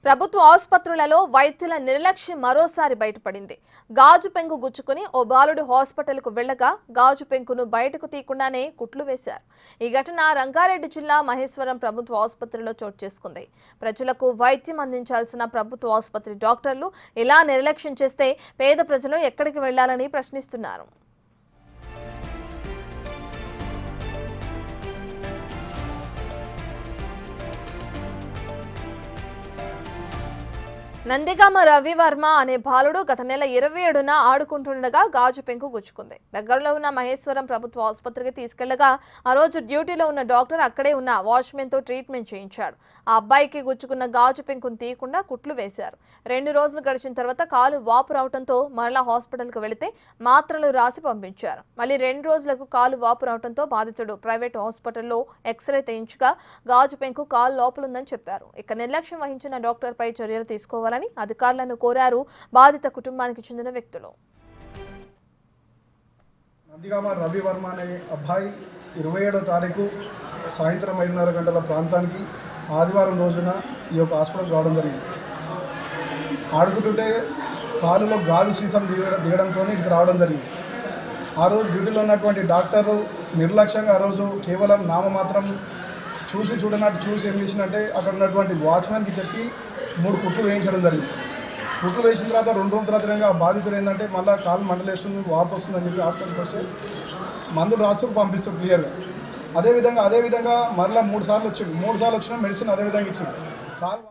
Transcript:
ప్రభుత్వ ఆసుపత్రులలో వైద్యుల నిర్లక్ష్యం మరోసారి బయటపడింది. గాజు పెంకు గుచ్చుకుని ఓ బాలుడు హాస్పిటల్కు వెళ్లగా గాజు పెంకును బయటకు తీయకుండానే కుట్లు వేశారు. ఈ ఘటన రంగారెడ్డి జిల్లా మహేశ్వరం ప్రభుత్వ ఆసుపత్రిలో చోటు చేసుకుంది. ప్రజలకు వైద్యం అందించాల్సిన ప్రభుత్వ ఆసుపత్రి డాక్టర్లు ఇలా నిర్లక్ష్యం చేస్తే పేద ప్రజలు ఎక్కడికి వెళ్లాలని ప్రశ్నిస్తున్నారు. నందిగామ రవివర్మ అనే బాలుడు గత నెల 27న ఆడుకుంటుండగా గాజు పెంకు గుచ్చుకుంది. దగ్గరలో ఉన్న మహేశ్వరం ప్రభుత్వ ఆసుపత్రికి తీసుకెళ్లగా ఆ రోజు డ్యూటీలో ఉన్న డాక్టర్ అక్కడే ఉన్న వాచ్మెన్తో ట్రీట్మెంట్ చేయించాడు. ఆ అబ్బాయికి గుచ్చుకున్న గాజు పెంకును తీయకుండా కుట్లు వేశారు. 2 రోజులు గడిచిన తర్వాత కాలు వాపు రావడంతో మరలా హాస్పిటల్కు వెళితే మాత్రలు రాసి పంపించారు. మళ్ళీ 2 రోజులకు కాలు వాపు రావడంతో బాధితుడు ప్రైవేట్ హాస్పిటల్లో ఎక్స్రే తీయించగా గాజు పెంకు కాలు లోపలుందని చెప్పారు. ఇక నిర్లక్ష్యం వహించిన డాక్టర్పై చర్యలు తీసుకోవాలి అధికారులను కోరారు బాధిత కుటుంబానికి చెందిన వ్యక్తులు. నందిగామ రవివర్మ అనే అబ్బాయి 27వ తారీఖు సాయంత్రం 5:30 గంటల ప్రాంతానికి ఆదివారం రోజున ఈ యొక్క హాస్పిటల్ రావడం జరిగింది. ఆడుకుంటుంటే కాలులో గాలి సీసం దిగడంతో ఇక్కడికి రావడం జరిగింది. ఆ రోజు డ్యూటీలో ఉన్నటువంటి డాక్టరు నిర్లక్ష్యంగా ఆ రోజు కేవలం నామమాత్రం చూసి ఏం చేసినట్టే అక్కడ ఉన్నటువంటి వాచ్మెన్కి చెప్పి 3 కుట్లు వేయించడం జరిగింది. కుట్లు వేసిన తర్వాత 2 రోజుల తర్వాత బాధితుడు ఏంటంటే మళ్ళీ కాలు మంటలేస్తుంది, వాపు వస్తుందని చెప్పి హాస్పిటల్కి వస్తే మందులు రాస్తూ పంపిస్తాం క్లియర్గా. అదేవిధంగా మరలా 3 సార్లు వచ్చింది. 3 సార్లు వచ్చిన మెడిసిన్ అదేవిధంగా ఇచ్చింది. కాలు